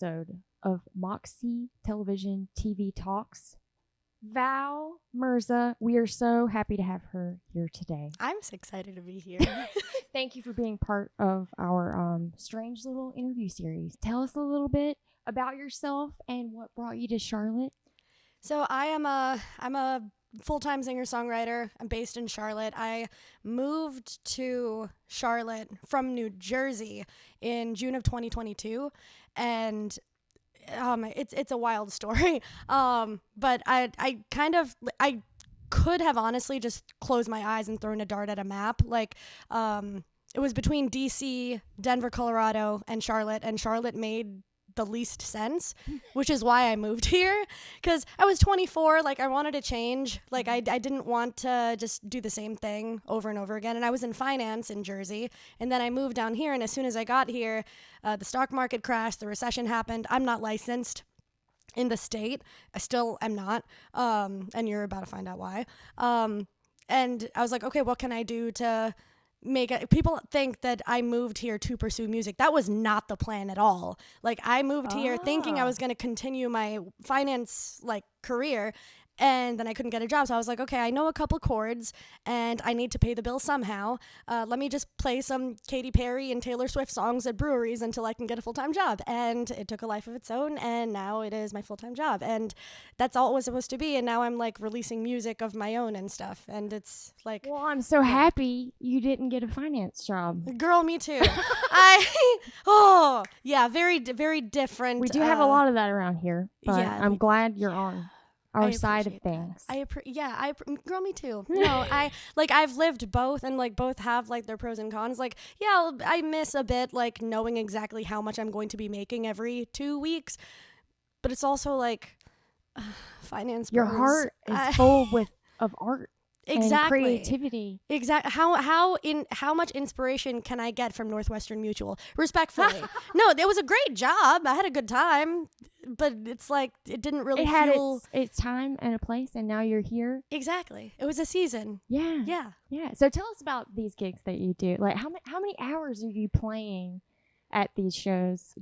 episode of Moxie TV Talks. Val Merza, we are so happy to have her here today. I'm so excited to be here. Thank you for being part of our strange little interview series. Tell us a little bit about yourself and what brought you to Charlotte. So I'm a full-time singer-songwriter. I'm based in Charlotte. I moved to Charlotte from New Jersey in June of 2022, and it's a wild story. But I could have honestly just closed my eyes and thrown a dart at a map. It was between DC, Denver, Colorado, and Charlotte made the least sense, which is why I moved here, because I was 24. I wanted to change. I didn't want to just do the same thing over and over again. And I was in finance in Jersey, and then I moved down here, and as soon as I got here, the stock market crashed, the recession happened. I'm not licensed in the state. I still am not, and you're about to find out why. And I was like, okay, what can I do to make it? People think that I moved here to pursue music. That was not the plan at all. I moved here thinking I was going to continue my finance career, and then I couldn't get a job. So I was like, okay, I know a couple chords and I need to pay the bill somehow. Let me just play some Katy Perry and Taylor Swift songs at breweries until I can get a full-time job. And it took a life of its own, and now it is my full-time job. And that's all it was supposed to be. And now I'm releasing music of my own and stuff. And it's well, I'm so happy you didn't get a finance job. Girl, me too. Very, very different. We do have a lot of that around here, but yeah, I'm glad you're on our side of things. Girl, me too. No, I've lived both, and both have their pros and cons. I miss a bit knowing exactly how much I'm going to be making every 2 weeks, but it's also finance. Your heart is full of art. Exactly. And creativity. Exactly. How much inspiration can I get from Northwestern Mutual? Respectfully. No, it was a great job. I had a good time, but it's it didn't really feel its time and a place, and now you're here. Exactly. It was a season. Yeah. So tell us about these gigs that you do. How many hours are you playing at these shows?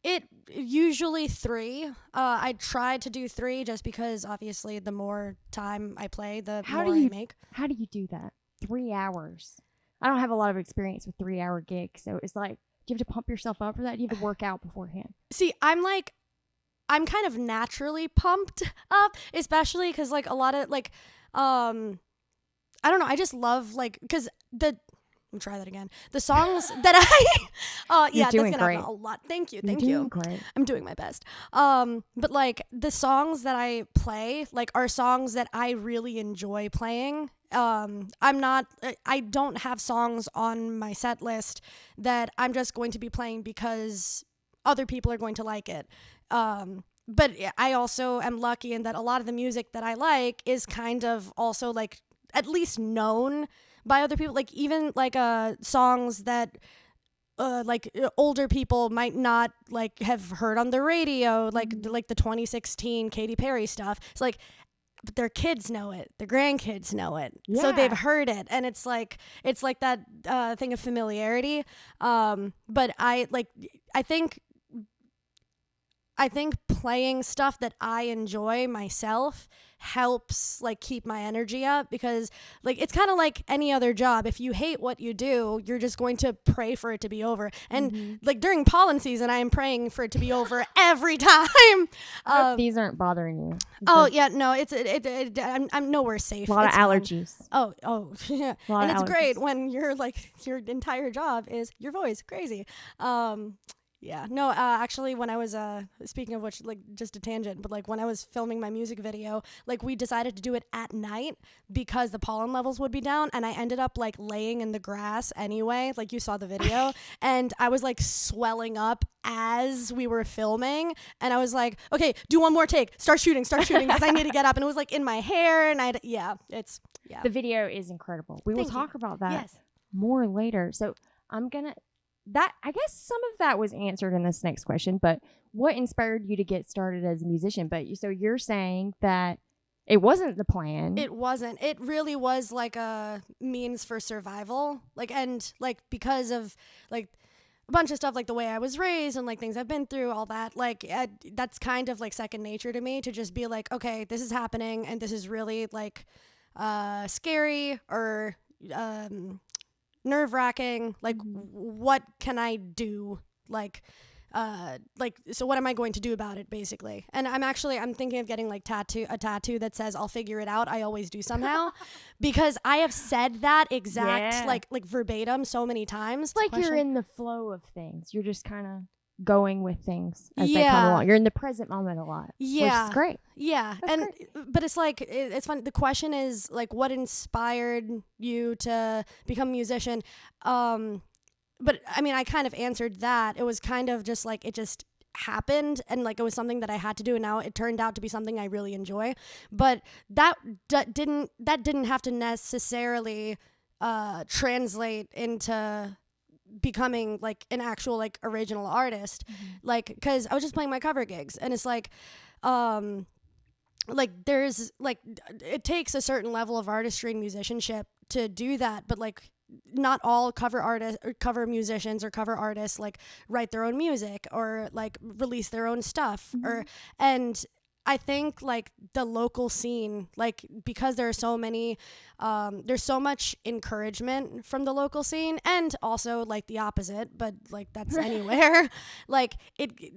It usually 3. I try to do 3 just because obviously the more time I play, the more I make. How do you do that? 3 hours. I don't have a lot of experience with 3-hour gigs, so it's do you have to pump yourself up for that? Do you have to work out beforehand? See, I'm kind of naturally pumped up, especially because a lot of I don't know. I just love because let me try that again. The songs that that's gonna happen a lot. Thank you. You're doing great. I'm doing my best. But the songs that I play are songs that I really enjoy playing. I don't have songs on my set list that I'm just going to be playing because other people are going to like it. But I also am lucky in that a lot of the music that I like is kind of also at least known by other people, even songs that older people might not have heard on the radio, like the 2016 Katy Perry stuff. It's but their kids know it, their grandkids know it, so they've heard it, and it's that thing of familiarity. But I think playing stuff that I enjoy myself helps keep my energy up, because it's kind of like any other job. If you hate what you do, you're just going to pray for it to be over. And during pollen season, I am praying for it to be over every time. I hope these aren't bothering you. No, I'm nowhere safe. A lot of allergies. Oh yeah. And it's great when you're your entire job is your voice. Crazy. Yeah, no, actually, when I was, speaking of which, just a tangent, but when I was filming my music video, we decided to do it at night because the pollen levels would be down, and I ended up laying in the grass anyway, you saw the video, and I was swelling up as we were filming, and I was okay, do one more take, start shooting, because I need to get up, and it was in my hair, and The video is incredible. We will talk about that more later, so I'm gonna... I guess some of that was answered in this next question, but what inspired you to get started as a musician? So you're saying that it wasn't the plan. It wasn't. It really was a means for survival. And because of a bunch of stuff, like the way I was raised and like things I've been through, all that, like that's kind of like second nature to me, to just be like, okay, this is happening and this is really like scary or nerve-wracking. Like, what can I do? So what am I going to do about it, basically? And I'm thinking of getting like a tattoo that says I'll figure it out. I always do somehow, because I have said that exact like verbatim so many times. It's like you're in the flow of things. You're just kind of going with things as they come along. You're in the present moment a lot. Yeah. Which is great. Yeah. But it's like, it's fun. The question is like, what inspired you to become a musician? But I mean, I kind of answered that. It was kind of just like, it just happened, and like it was something that I had to do, and now it turned out to be something I really enjoy. But that didn't have to necessarily translate into becoming like an actual like original artist. Like, because I was just playing my cover gigs, and it's like there's like, it takes a certain level of artistry and musicianship to do that, but like not all cover artists or cover musicians or cover artists like write their own music or like release their own stuff. And I think like the local scene, like, because there are so many, there's so much encouragement from the local scene, and also like the opposite, but like that's anywhere. Like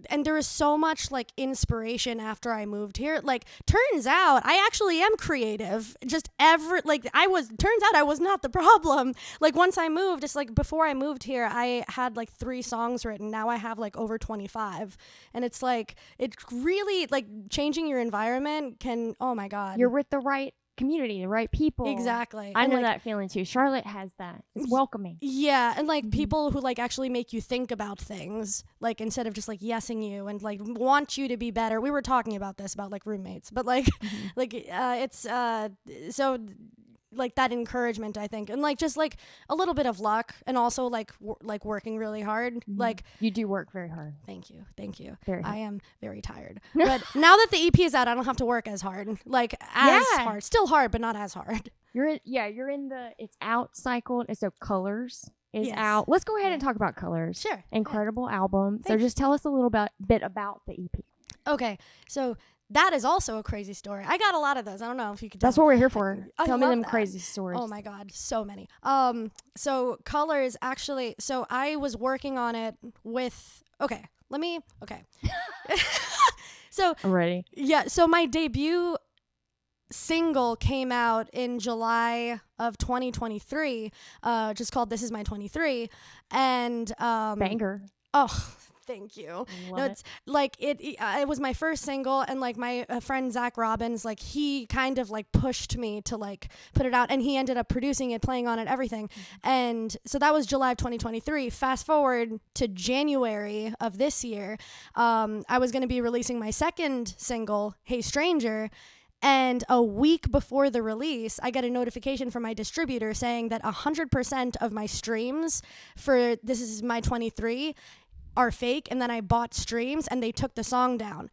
and there was so much like inspiration after I moved here. Like, turns out I actually am creative. Turns out I was not the problem. Like, once I moved, it's like before I moved here, I had like 3 songs written. Now I have like over 25. And it's like, it's really like changing your environment can, oh my God. You're with the right community, the right people. Exactly. I know that feeling too. Charlotte has that. It's welcoming. Yeah. And like people who like actually make you think about things, like instead of just like yesing you and like want you to be better. We were talking about this, about like roommates, but like, it's, so like that encouragement, I think, and like just like a little bit of luck, and also like working really hard. Like, you do work very hard. Thank you. I am very tired, but now that the EP is out, I don't have to work as hard. Like hard, still hard, but not as hard. You're in the it's out cycle. So Colors is out. Let's go ahead and talk about Colors. Sure. Incredible album. So just tell us a little bit about the EP. Okay, so that is also a crazy story. I got a lot of those. I don't know if you could tell. That's what we're here for. Tell me them crazy stories. Oh my God, so many. So Colors, actually, so I was working on it with, okay. So I'm ready. Yeah, so my debut single came out in July of 2023, just called This Is My 23. And banger. Oh, thank you. No, it's like it was my first single, and like my friend Zach Robbins, like he kind of like pushed me to like put it out, and he ended up producing it, playing on it, everything. And so that was July of 2023. Fast forward to January of this year, I was going to be releasing my second single, Hey Stranger. And a week before the release, I get a notification from my distributor saying that 100% of my streams for This Is My 23 are fake, and then I bought streams and they took the song down.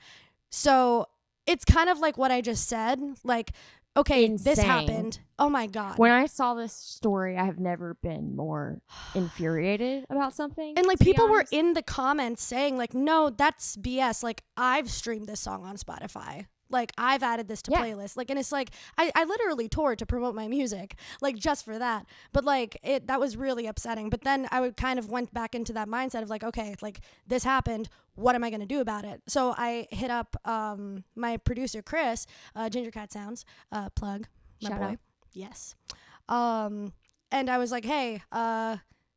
So it's kind of like what I just said. Like, okay, This happened. Oh my God. When I saw this story, I have never been more infuriated about something. And like people were in the comments saying like, no, that's BS. Like, I've streamed this song on Spotify. Like, I've added this to playlists. Like, and it's like, I literally toured to promote my music, like, just for that. But like, that was really upsetting. But then I would kind of went back into that mindset of like, okay, like, this happened. What am I going to do about it? So I hit up my producer, Chris, Ginger Cat Sounds, plug, my Shout boy. Out. Yes. And I was like, hey,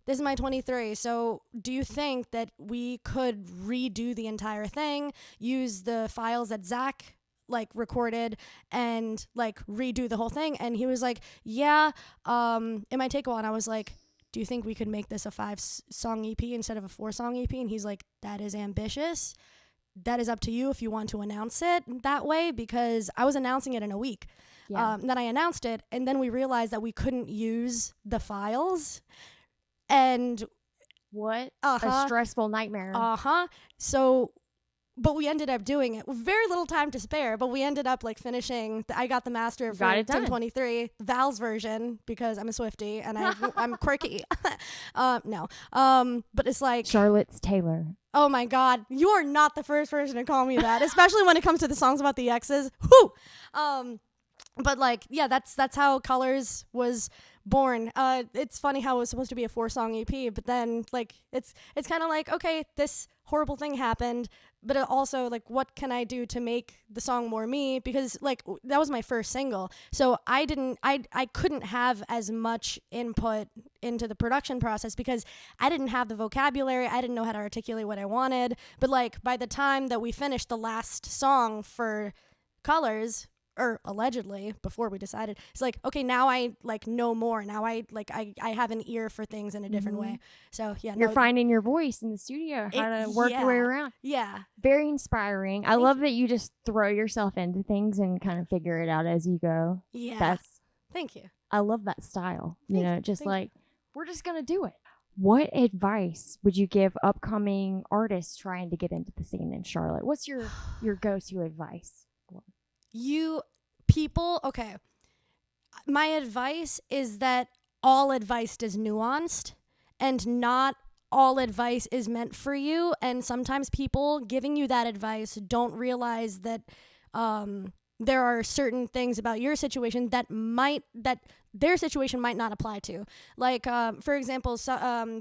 this is my 23. So do you think that we could redo the entire thing, use the files that Zach like recorded, and like redo the whole thing? And he was like, yeah, it might take a while. And I was like, do you think we could make this a 5-song EP instead of a 4-song EP? And he's like, that is ambitious. That is up to you if you want to announce it that way, because I was announcing it in a week. Then I announced it, and then we realized that we couldn't use the files. And what a stressful nightmare. So but we ended up doing it with very little time to spare, but we ended up like finishing. I got the master for Tim 23, Val's version, because I'm a Swiftie and I'm quirky. No. But it's like Charlotte's Taylor. Oh my God, you are not the first person to call me that, especially when it comes to the songs about the exes. Whoo! But like, yeah, that's how Colors was born. It's funny how it was supposed to be a 4-song EP, but then like it's kind of like, okay, this horrible thing happened, but it also like, what can I do to make the song more me? Because like that was my first single, so I couldn't have as much input into the production process because I didn't have the vocabulary. I didn't know how to articulate what I wanted. But like by the time that we finished the last song for Colors, or allegedly before we decided, it's like, okay, now I like know more. Now I have an ear for things in a different way. So yeah, you're finding your voice in the studio, how to work your way around. Yeah, very inspiring. I love that you just throw yourself into things and kind of figure it out as you go. Yeah, thank you. I love that style. Thank you. We're just gonna do it. What advice would you give upcoming artists trying to get into the scene in Charlotte? What's your go-to advice? Okay. My advice is that all advice is nuanced and not all advice is meant for you. And sometimes people giving you that advice don't realize that there are certain things about your situation that their situation might not apply to. Like, for example,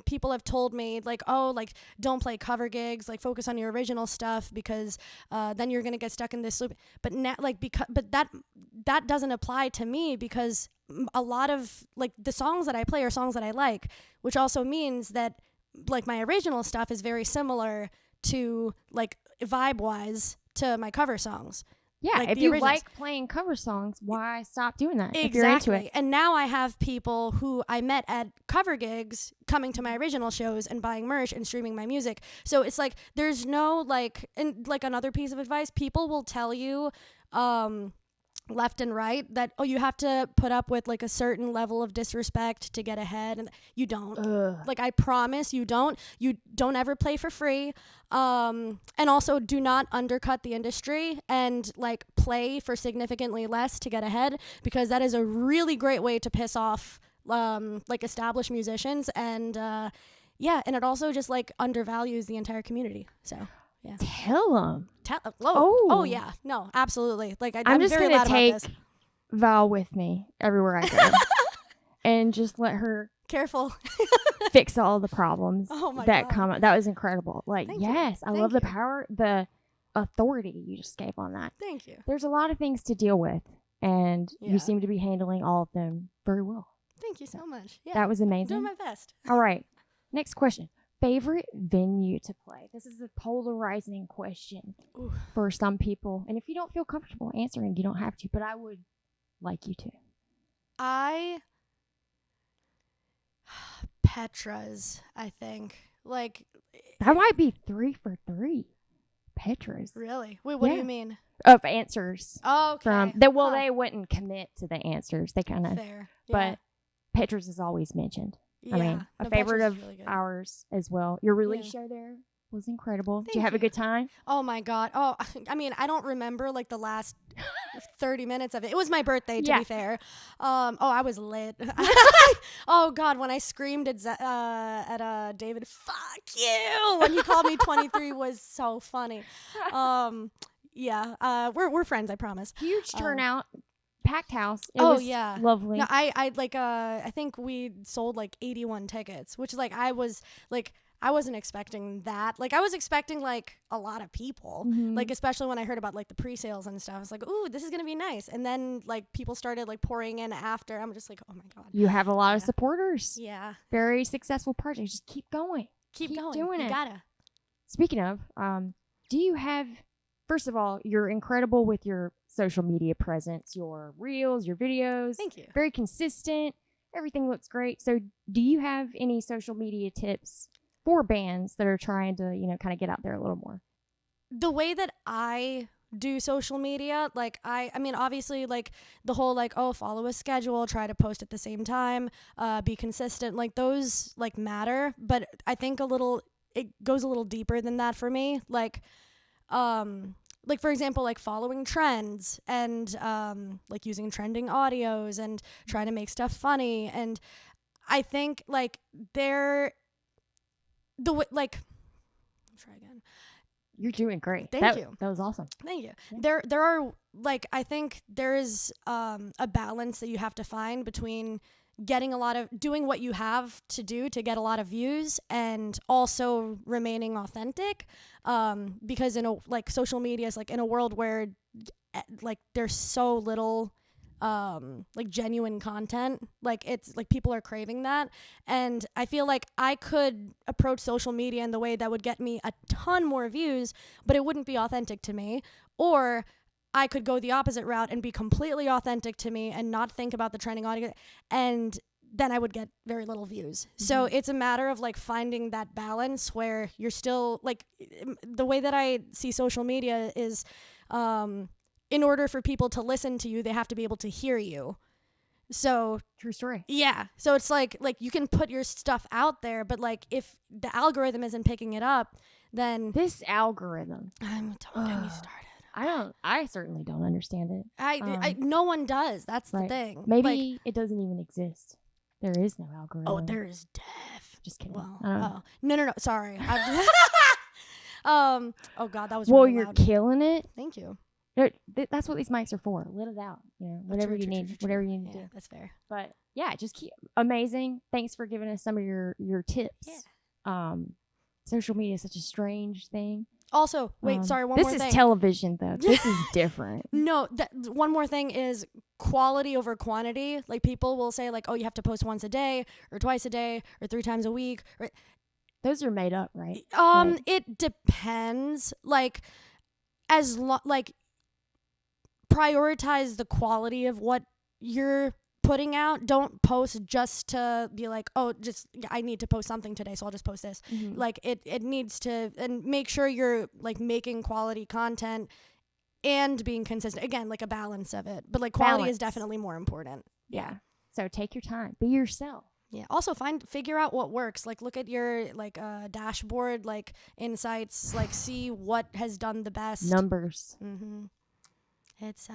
people have told me, like, oh, like, don't play cover gigs, like, focus on your original stuff because then you're going to get stuck in this loop. But that doesn't apply to me because a lot of, like, the songs that I play are songs that I like, which also means that, like, my original stuff is very similar to, like, vibe-wise to my cover songs. Yeah, like if you like playing cover songs, why stop doing that? If you're into it. And now I have people who I met at cover gigs coming to my original shows and buying merch and streaming my music. So it's like there's no like, and like another piece of advice, people will tell you left and right that, oh, you have to put up with like a certain level of disrespect to get ahead, and you don't. Like, I promise you don't ever play for free, and also do not undercut the industry and like play for significantly less to get ahead, because that is a really great way to piss off like established musicians, and and it also just like undervalues the entire community. So yeah. Tell them. Oh yeah. No, absolutely. Like I'm just going to take Val with me everywhere I go and just let her fix all the problems that come up. That was incredible. Like, I love the power, the authority you just gave on that. Thank you. There's a lot of things to deal with, and you seem to be handling all of them very well. Thank you so much. Yeah. That was amazing. Doing my best. All right. Next question. Favorite venue to play? This is a polarizing question for some people. And if you don't feel comfortable answering, you don't have to, but I would like you to. Petra's, I think. Like, that might be 3 for 3. Petra's. Really? Wait, what do you mean? Of answers. Oh, okay. They wouldn't commit to the answers. They kind of. Fair. But Petra's is always mentioned. Yeah. I mean, a favorite of really ours as well. Your release show there was incredible. Did you have a good time? Oh my God. Oh, I mean, I don't remember like the last 30 minutes of it. It was my birthday, to be fair. I was lit. Oh God, when I screamed at David, "Fuck you!" when he called me 23 was so funny. We're friends, I promise. Huge turnout. Packed house. It was lovely. No, I think we sold like 81 tickets, which is like I wasn't expecting that. Like I was expecting like a lot of people, like especially when I heard about like the pre-sales and stuff. I was like, ooh, this is gonna be nice. And then like people started like pouring in after. I'm just like, oh my God. You have a lot of supporters. Yeah. Very successful project. Just keep going. Keep going. Doing you it. Gotta. Speaking of, do you have? First of all, you're incredible with your social media presence, your reels, your videos. Thank you. Very consistent. Everything looks great. So do you have any social media tips for bands that are trying to, kind of get out there a little more? The way that I do social media, like I mean, obviously like the whole like, oh, follow a schedule, try to post at the same time, be consistent, like those like matter. But I think it goes a little deeper than that for me. Like, like, for example, like following trends and like using trending audios and trying to make stuff funny. And I think like like, try again. You're doing great. Thank you. That was awesome. Thank you. Yeah. There are, like, I think there is a balance that you have to find between doing what you have to do to get a lot of views and also remaining authentic. Because like social media is like in a world where like there's so little like genuine content, like it's like people are craving that, and I feel like I could approach social media in the way that would get me a ton more views, but it wouldn't be authentic to me. Or I could go the opposite route and be completely authentic to me and not think about the trending audience, and then I would get very little views. Mm-hmm. So it's a matter of like finding that balance where you're still like, the way that I see social media is in order for people to listen to you, they have to be able to hear you. So true story. Yeah. So it's like you can put your stuff out there, but like if the algorithm isn't picking it up, then this algorithm. Don't get me started. I certainly don't understand it. No one does. That's right. the thing. Maybe like, it doesn't even exist. There is no algorithm. Oh, there is Just kidding. Well, no. Sorry. Oh God, that was well. Really you're loud. Killing it. Thank you. That's what these mics are for. Let it out. You know, whatever you need. Whatever you need to do. That's fair. But yeah, just keep amazing. Thanks for giving us some of your tips. Yeah. Social media is such a strange thing. Also, wait, sorry, one more thing. This is television, though. This is different. No, one more thing is quality over quantity. Like, people will say, like, oh, you have to post once a day or twice a day or 3 times a week. Those are made up, right? It depends. Like, prioritize the quality of what you're putting out. Don't post just to be like, oh, I need to post something today, so I'll just post this. Mm-hmm. Like it needs to, and make sure you're like making quality content and being consistent. Again, like a balance of it, but like quality is definitely more important. Yeah. So take your time, be yourself. Yeah. Also figure out what works. Like look at your like dashboard, like insights, like see what has done the best. Numbers. Mm-hmm. It's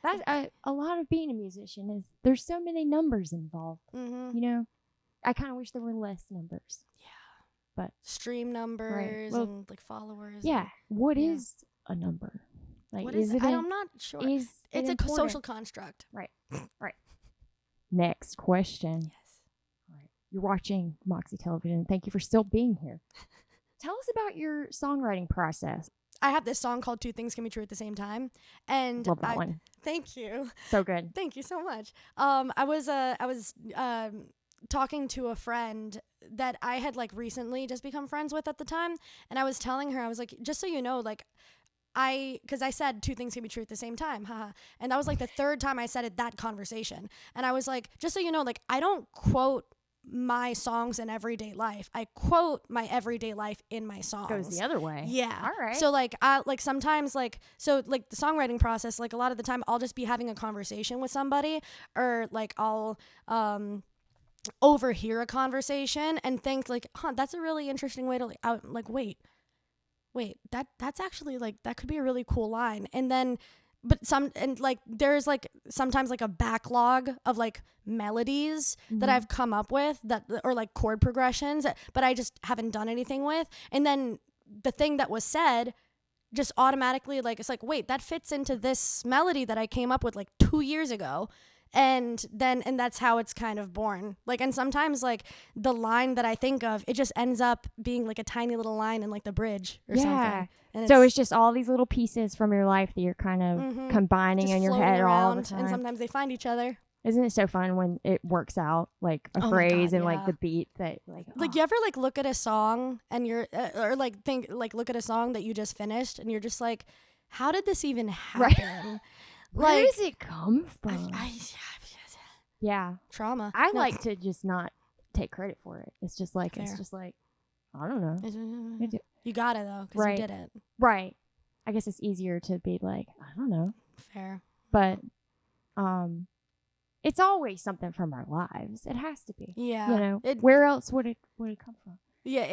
that a lot of being a musician is there's so many numbers involved. Mm-hmm. You know, I kind of wish there were less numbers. Yeah, but stream numbers and like followers. Yeah, what is a number? Like, what is it? I'm not sure. It's a social construct. Right. Right. Next question. Yes. All right. You're watching Moxie Television. Thank you for still being here. Tell us about your songwriting process. I have this song called Two Things Can Be True at the Same Time. And love that one. Thank you. So good. Thank you so much. I was talking to a friend that I had like recently just become friends with at the time. And I was telling her, I was like, just so you know, like because I said 2 things can be true at the same time. Haha. And that was like the 3rd time I said it that conversation. And I was like, just so you know, like I don't quote my songs in everyday life. I quote my everyday life in my songs. Goes the other way. Yeah. All right. So like I like sometimes like so like the songwriting process, like a lot of the time I'll just be having a conversation with somebody, or like I'll overhear a conversation and think like, that's a really interesting way to like wait, that's actually like that could be a really cool line. And then there's like sometimes like a backlog of like melodies that I've come up with or like chord progressions, but I just haven't done anything with. And then the thing that was said just automatically, like, it's like, wait, that fits into this melody that I came up with like 2 years ago. And that's how it's kind of born. Like, and sometimes like the line that I think of, it just ends up being like a tiny little line in like the bridge or something. And so it's just all these little pieces from your life that you're kind of combining in your head all the time. And sometimes they find each other. Isn't it so fun when it works out, like a phrase and like the beat that like you ever like look at a song and you're or like look at a song that you just finished and you're just like, how did this even happen? Right. Where does it come from? Yeah. Trauma. I like to just not take credit for it. It's just like, I don't know. You got it though, because you did it. Right. I guess it's easier to be like, I don't know. Fair. But it's always something from our lives. It has to be. Yeah. You know, where else would it come from? Yeah,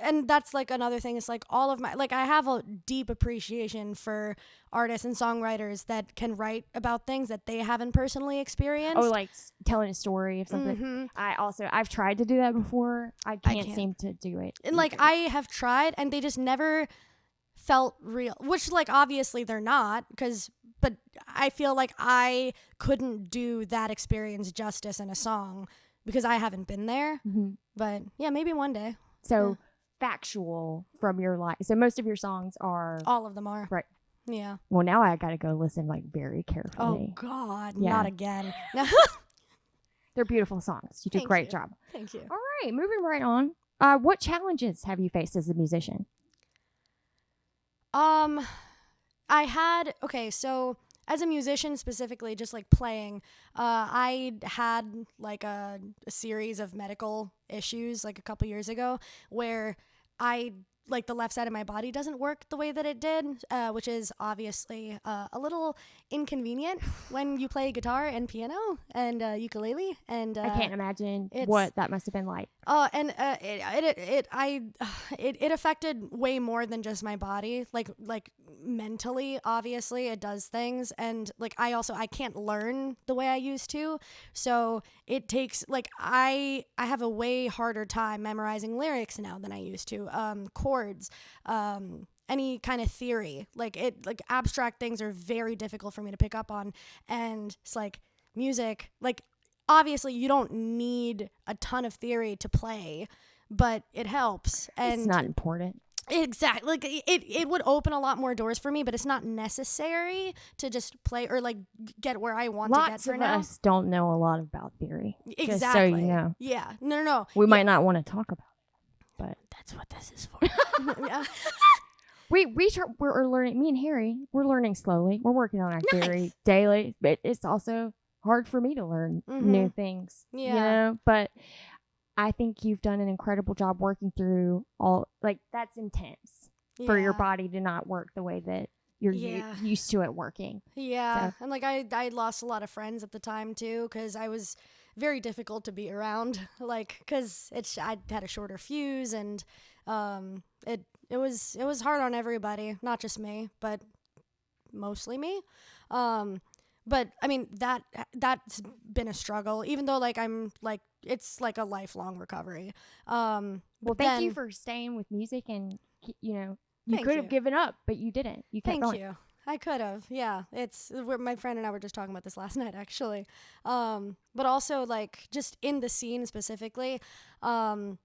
and that's like another thing. It's like all of my, like, I have a deep appreciation for artists and songwriters that can write about things that they haven't personally experienced. Oh, like telling a story of something. I've tried to do that before. I can't seem to do it. And like, I have tried, and they just never felt real, which, like, obviously they're not, but I feel like I couldn't do that experience justice in a song because I haven't been there. But yeah, maybe one day. So factual from your life. So most of your songs are... All of them are. Right. Yeah. Well, now I got to go listen like very carefully. Oh, God. Yeah. Not again. They're beautiful songs. You did a great job. Thank you. All right. Moving right on. What challenges have you faced as a musician? So as a musician specifically, just like playing, I had like a series of medical issues like a couple years ago where like the left side of my body doesn't work the way that it did, which is obviously a little inconvenient when you play guitar and piano and ukulele. And I can't imagine what that must have been like. And it affected way more than just my body. Like mentally, obviously, it does things, and like I can't learn the way I used to. So it takes like I have a way harder time memorizing lyrics now than I used to. Chords, any kind of theory, like abstract things are very difficult for me to pick up on. And it's like music, like obviously you don't need a ton of theory to play, but it helps. And it's not important. Exactly. Like it would open a lot more doors for me, but it's not necessary to just play or like get where I want to get for now. Lots of us don't know a lot about theory. Exactly. Just so you know. Yeah. No. We might not want to talk about it, but that's what this is for. Yeah. We're learning. Me and Harry, we're learning slowly. We're working on our theory daily, but it's also hard for me to learn new things. Yeah. You know, but I think you've done an incredible job working through all, like, that's intense for your body to not work the way that you're used to it working. Yeah. So. And like I lost a lot of friends at the time too, because I was very difficult to be around, like, because I had a shorter fuse, and it was hard on everybody, not just me, but mostly me. But I mean, that's been a struggle, even though like I'm like, it's like a lifelong recovery. Well, thank you for staying with music, and you know, you could have given up, but you didn't. You kept going. Thank you. I could have. Yeah. My friend and I were just talking about this last night, actually. But also like just in the scene specifically, I'm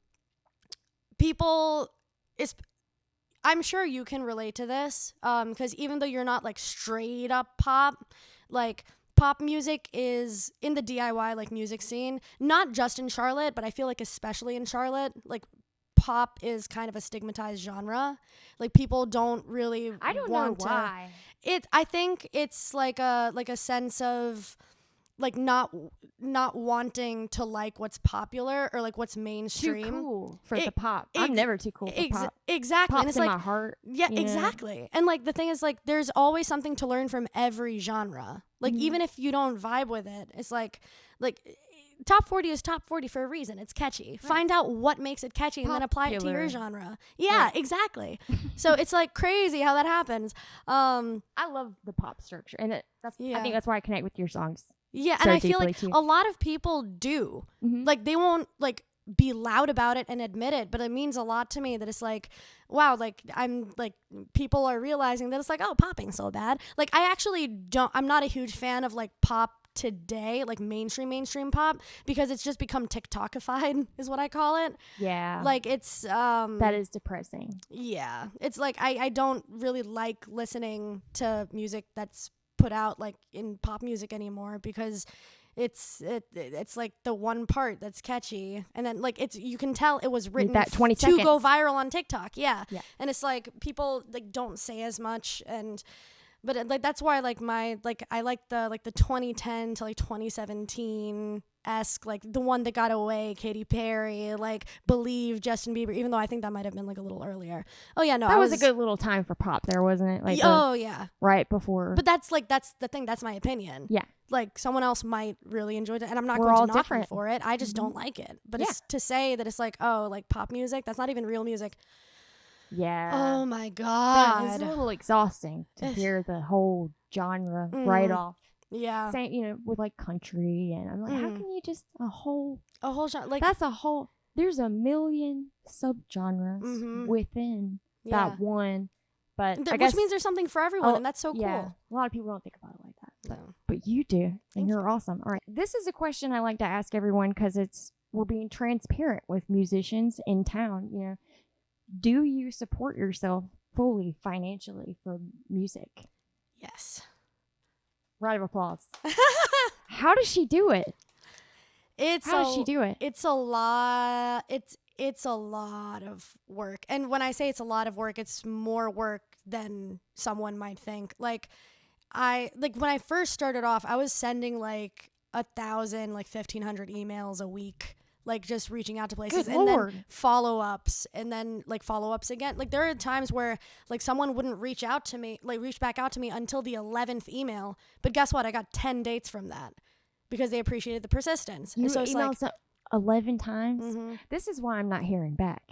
sure you can relate to this, because even though you're not like straight up pop, like pop music is in the DIY like music scene, not just in Charlotte, but I feel like especially in Charlotte, like pop is kind of a stigmatized genre. Like people don't really I don't know why. I think it's like a sense of like not wanting to like what's popular or like what's mainstream. Too cool for the pop. I'm never too cool for pop. Exactly. Pop's and it's in like, my heart. Yeah, exactly. And like the thing is like there's always something to learn from every genre. Like even if you don't vibe with it, it's like top 40 is top 40 for a reason. It's catchy. Right. Find out what makes it catchy and then apply it to your genre. Yeah, right. Exactly. So it's like crazy how that happens. I love the pop structure, and I think that's why I connect with your songs. Yeah, and I feel like a lot of people do. Like they won't like be loud about it and admit it, but it means a lot to me that it's like, wow, like I'm like people are realizing that it's like, oh, popping's so bad. Like I'm not a huge fan of like pop today, like mainstream pop, because it's just become TikTokified is what I call it. Yeah. Like it's that is depressing. Yeah. It's like I don't really like listening to music that's put out like in pop music anymore, because it's like the one part that's catchy, and then like you can tell it was written that 20 to go viral on TikTok. Yeah. And it's like people like don't say as much, but like that's why like I like the 2010 to like 2017 esque, like the one that got away, Katy Perry, like Believe, Justin Bieber, even though I think that might have been like a little earlier. Oh yeah, no, that was a good little time for pop there, wasn't it? Like yeah, right before. But that's the thing, that's my opinion. Yeah, like someone else might really enjoy it, and I'm not We're going all to knock them different. for it. I just don't like it. But it's to say that it's like, oh, like pop music, that's not even real music. Yeah. Oh my god, it's a little exhausting to hear the whole genre right off. Yeah. Same, you know, with like country, and I'm like, how can you just a whole genre? Like that's a whole. There's a million subgenres within that one, but I guess, which means there's something for everyone, and that's so cool. Yeah, a lot of people don't think about it like that, but you do, and you're awesome. All right, this is a question I like to ask everyone because we're being transparent with musicians in town. You know, do you support yourself fully financially for music? Yes. Round of applause. How does she do it? How does she do it? It's a lot. It's a lot of work. And when I say it's a lot of work, it's more work than someone might think. Like when I first started off, I was sending like 1,000, like 1,500 emails a week. Like just reaching out to places then follow-ups and then like follow-ups again. Like there are times where like someone wouldn't reach back out to me until the 11th email. But guess what? I got 10 dates from that because they appreciated the persistence. You so it's emailed 11 times? This is why I'm not hearing back.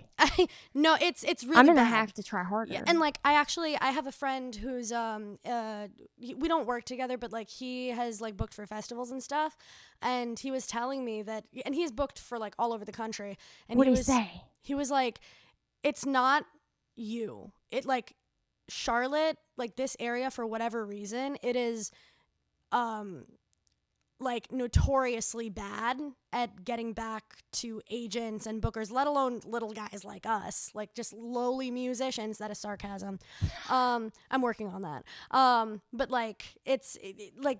No, it's really I'm gonna bad. have to try harder. Yeah, and like I have a friend who's we don't work together, but like he has like booked for festivals and stuff, and he was telling me that, and he's booked for like all over the country. And what did he say? He was like, it's not you. It like Charlotte, like this area, for whatever reason, it is like notoriously bad at getting back to agents and bookers, let alone little guys like us, like just lowly musicians. That is sarcasm. I'm working on that. But like like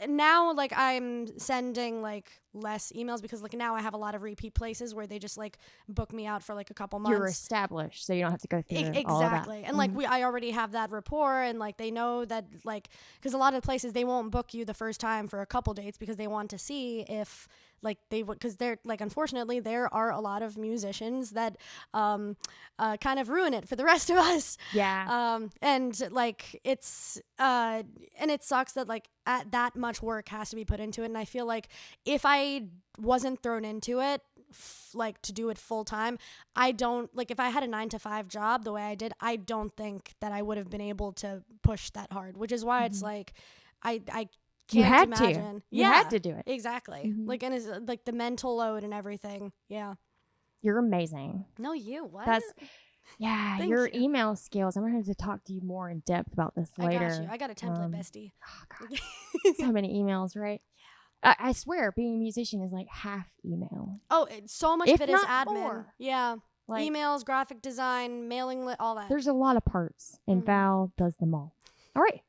now, like I'm sending like less emails because like now I have a lot of repeat places where they just like book me out for like a couple months. You're established, so you don't have to go through exactly. all of that. And like I already have that rapport, and like they know that, like, because a lot of places they won't book you the first time for a couple dates because they want to see if like they would, because they're like, unfortunately there are a lot of musicians that kind of ruin it for the rest of us. And like it's and it sucks that like that much work has to be put into it, and I feel like if I wasn't thrown into it like to do it full time, I don't, like, if I had a 9-to-5 job the way I did, I don't think that I would have been able to push that hard, which is why it's like I can't imagine. You had to do it. Exactly. Like, and it's like the mental load and everything. You're amazing. No, you what? Your email skills. I'm gonna have to talk to you more in depth about this later. I got a template, bestie. Oh God. So many emails, right? I swear, being a musician is like half email. Oh, so much of it is admin. More. Yeah. Like, emails, graphic design, mailing, all that. There's a lot of parts, and Val does them all. All right.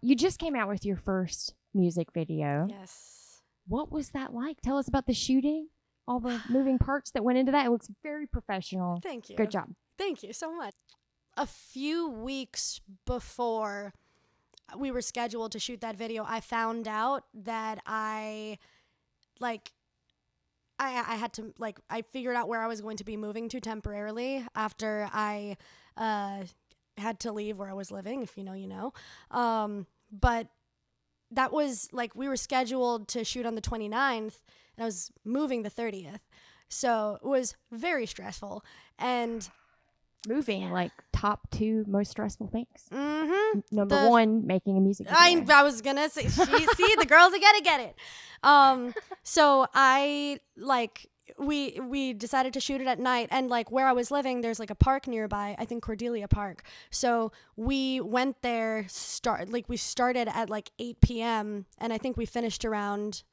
You just came out with your first music video. Yes. What was that like? Tell us about the shooting, all the moving parts that went into that. It looks very professional. Thank you. Good job. Thank you so much. A few weeks before we were scheduled to shoot that video, I found out that I had to, like, I figured out where I was going to be moving to temporarily after I had to leave where I was living, if you know, you know. But that was, like, we were scheduled to shoot on the 29th, and I was moving the 30th. So it was very stressful. And moving, like, top 2 most stressful things. Number 1, making a music video. I was gonna say, see, the girls are gonna get it. So I, like, we decided to shoot it at night, and like where I was living, there's like a park nearby, I think Cordelia Park. So we went there, we started at like 8 p.m. and I think we finished around,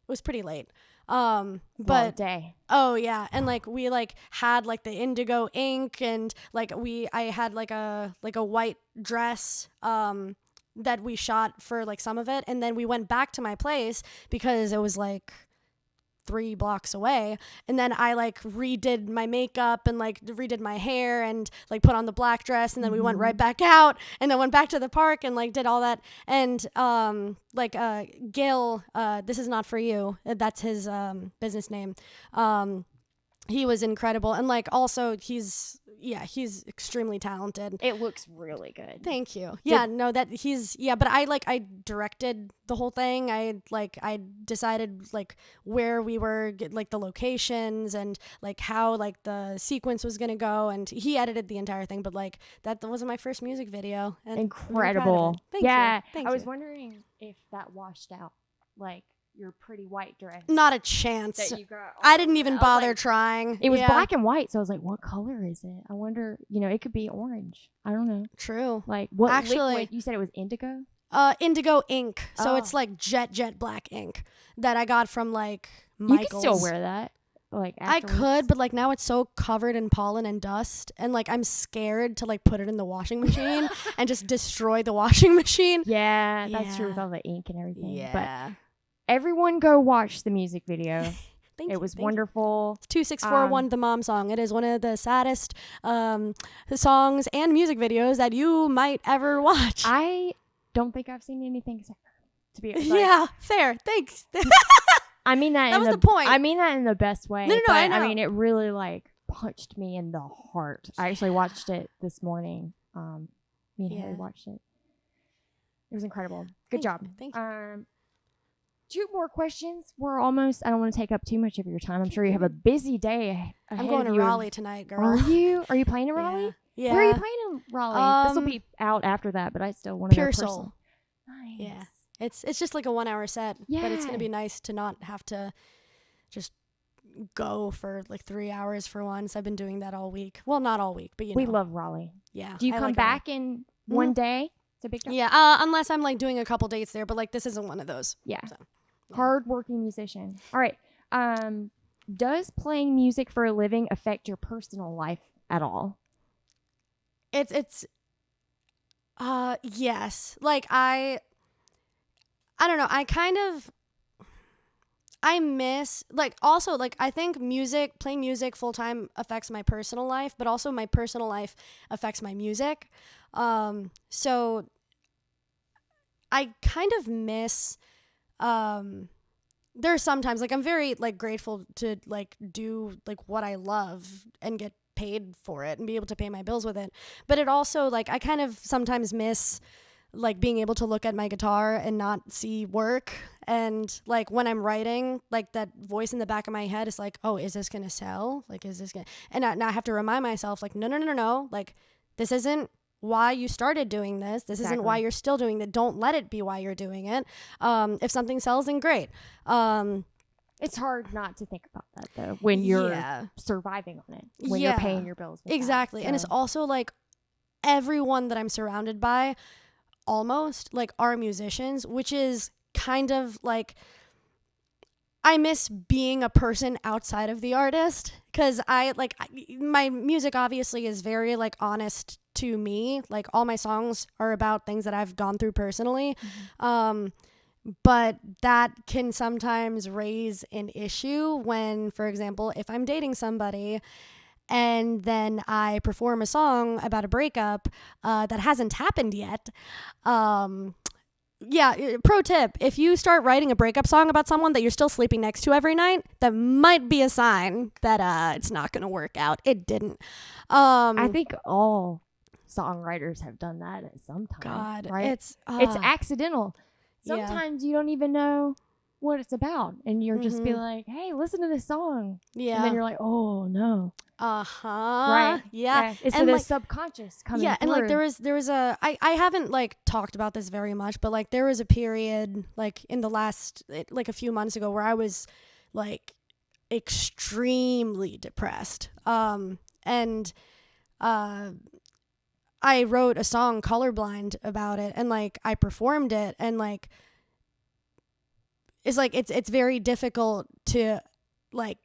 it was pretty late. But day. Oh yeah. And like we like had like the indigo ink, and like I had like a white dress that we shot for like some of it, and then we went back to my place because it was like 3 blocks away. And then I like redid my makeup and like redid my hair and like put on the black dress, and then we went right back out and then went back to the park and like did all that. And Gil, This Is Not For You, that's his business name. He was incredible, and like also he's extremely talented. It looks really good. Thank you. Yeah, but I directed the whole thing. I decided like where we were, like the locations and like how like the sequence was gonna go, and he edited the entire thing. But like that wasn't my first music video. And incredible. Thank you. I was wondering if that washed out, like your pretty white dress. Not a chance. That you got. I didn't even bother trying. It was black and white, so I was like, what color is it? I wonder, it could be orange. I don't know. True. Like, what liquid? You said it was indigo? Indigo ink. So it's like jet black ink that I got from like Michael's. You can still wear that. Like afterwards. I could, but like now it's so covered in pollen and dust, and like I'm scared to like put it in the washing machine and just destroy the washing machine. Yeah, that's true with all the ink and everything. Yeah. But everyone go watch the music video. It was wonderful. 2641, the mom song. It is one of the saddest songs and music videos that you might ever watch. I don't think I've seen anything sadder, to be honest. Yeah, fair. Thanks. I mean that. That was the point. I mean that in the best way. No, but, I know. I mean, it really like punched me in the heart. I actually watched it this morning. Me and Harry watched it. It was incredible. Good job. Thank you. 2 more questions. We're almost. I don't want to take up too much of your time. I'm sure you have a busy day ahead. I'm going to Raleigh tonight, girl. Are you? Are you playing in Raleigh? Yeah. Where are you playing in Raleigh? This will be out after that, but I still want to go. Pure Soul. Nice. Yeah. It's just like a 1-hour set, but it's gonna be nice to not have to just go for like 3 hours for once. I've been doing that all week. Well, not all week, but we love Raleigh. Yeah. Do you come back in one day? It's a big job. Yeah. Unless I'm like doing a couple dates there, but like this isn't one of those. Yeah. So, hard-working musician. All right. Does playing music for a living affect your personal life at all? It's yes. Like I don't know. I miss, like, also, like, I think playing music full time affects my personal life, but also my personal life affects my music. So I kind of miss, there are sometimes, like, I'm very, like, grateful to, like, do, like, what I love and get paid for it and be able to pay my bills with it. But it also, like, I kind of sometimes miss, like, being able to look at my guitar and not see work. And like when I'm writing, like that voice in the back of my head is like, oh, is this gonna sell? Like, is this gonna, and now I have to remind myself, like, no, like, this isn't why you started doing this. This isn't why you're still doing it. Don't let it be why you're doing it. If something sells, then great. It's hard not to think about that though when you're surviving on it, when you're paying your bills. Exactly. And it's also like everyone that I'm surrounded by almost like are musicians, which is kind of like, I miss being a person outside of the artist, because my music obviously is very like honest to me. Like all my songs are about things that I've gone through personally. But that can sometimes raise an issue when, for example, if I'm dating somebody and then I perform a song about a breakup that hasn't happened yet. Pro tip, if you start writing a breakup song about someone that you're still sleeping next to every night, that might be a sign that it's not going to work out. It didn't. I think all songwriters have done that at some time. God, right? It's accidental. Sometimes you don't even know what it's about, and you're just be like, hey, listen to this song. Yeah. And then you're like, oh no. Right. Yeah. It's the subconscious coming through. And like there was I haven't like talked about this very much, but like there was a period like in the last like a few months ago where I was like extremely depressed. And I wrote a song, Colorblind, about it, and like I performed it, and like it's very difficult to like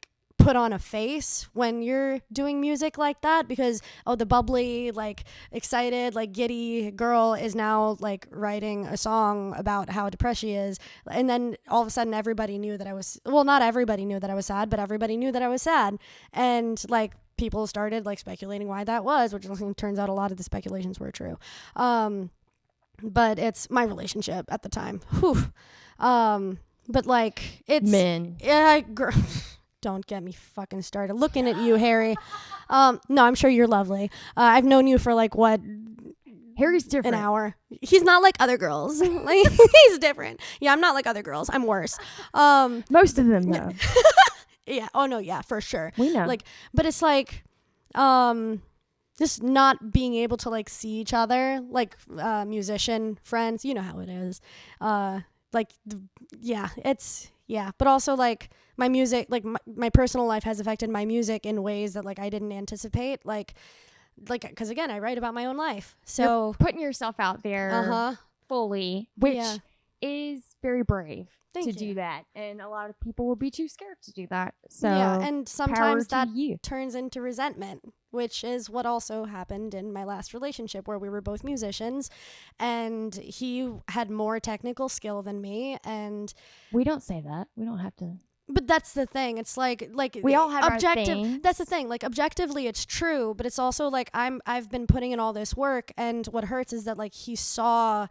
put on a face when you're doing music like that, because the bubbly, like excited, like giddy girl is now like writing a song about how depressed she is, and then all of a sudden everybody knew that I was, well, not everybody knew that I was sad, but everybody knew that I was sad, and like people started like speculating why that was, which turns out a lot of the speculations were true. But it's my relationship at the time. Whew. But like it's men. Yeah, don't get me fucking started. Looking at you, Harry. No, I'm sure you're lovely. I've known you for like what? Harry's different. An hour. He's not like other girls. Like he's different. Yeah, I'm not like other girls. I'm worse. Most of them though. Yeah. Oh no. Yeah, for sure. We know. Like, but it's like, just not being able to like see each other, like musician friends. You know how it is. But also like my music, like my personal life has affected my music in ways that like I didn't anticipate. Like, because again, I write about my own life, so you're putting yourself out there fully, which is very brave. to do that, and a lot of people will be too scared to do that. So yeah, and sometimes that you. turns into resentment, which is what also happened in my last relationship, where we were both musicians and he had more technical skill than me. And we don't say that, we don't have to, but that's the thing. It's like we all have objective. Our things. That's the thing. Like objectively, it's true, but it's also like I've been putting in all this work, and what hurts is that like he saw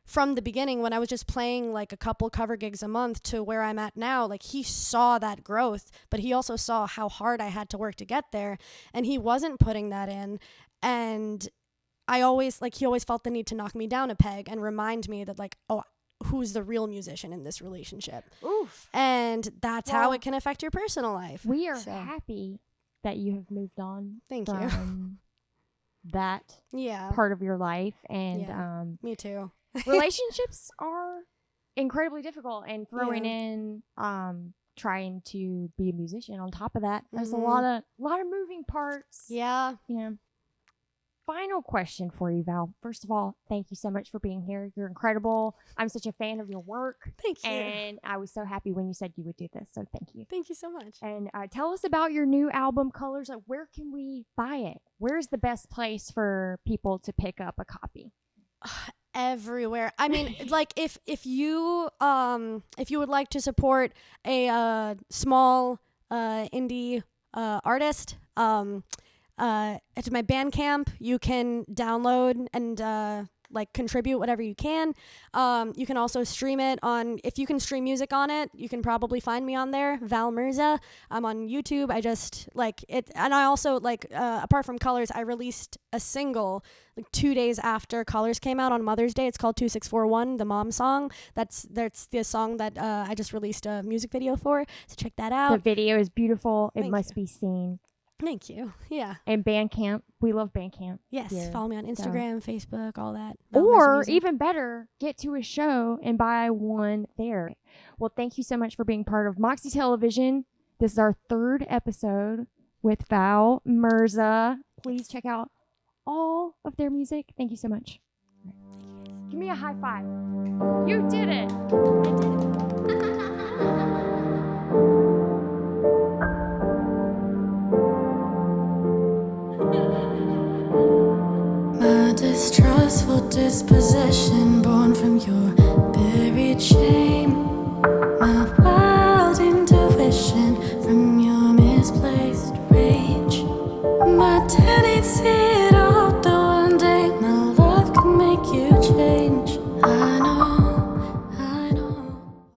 from the beginning, when I was just playing like a couple cover gigs a month to where I'm at now, like he saw that growth, but he also saw how hard I had to work to get there, and he wasn't putting that in. And he always felt the need to knock me down a peg and remind me that like, oh, who's the real musician in this relationship? Oof. And that's how it can affect your personal life. We are happy that you have moved on. Thank you. That part of your life. And me too. Relationships are incredibly difficult, and throwing in trying to be a musician on top of that, there's a lot of moving parts. Yeah. Final question for you, Val. First of all, thank you so much for being here. You're incredible. I'm such a fan of your work. Thank you. And I was so happy when you said you would do this, so thank you. Thank you so much. And tell us about your new album, Colors. Like, where can we buy it? Where's the best place for people to pick up a copy? Everywhere. I mean, like if you would like to support a small indie artist, at my Bandcamp you can download and like contribute whatever you can. You can also stream it on, if you can stream music on it, you can probably find me on there, Val Merza. I'm on YouTube. I just like it. And I also like, apart from Colors, I released a single like 2 days after Colors came out on Mother's Day. It's called 2641, the mom song. That's the song that I just released a music video for. So check that out. The video is beautiful. It must be seen. Thank you. Yeah. And Bandcamp. We love Bandcamp. Yes. Yeah. Follow me on Instagram, Facebook, all that. Or even better, get to a show and buy one there. Well, thank you so much for being part of Moxie Television. This is our 3rd episode with Val Merza. Please check out all of their music. Thank you so much. Give me a high five. You did it. I did it. My distrustful disposition, born from your buried shame. My wild intuition from your misplaced rage. My tendency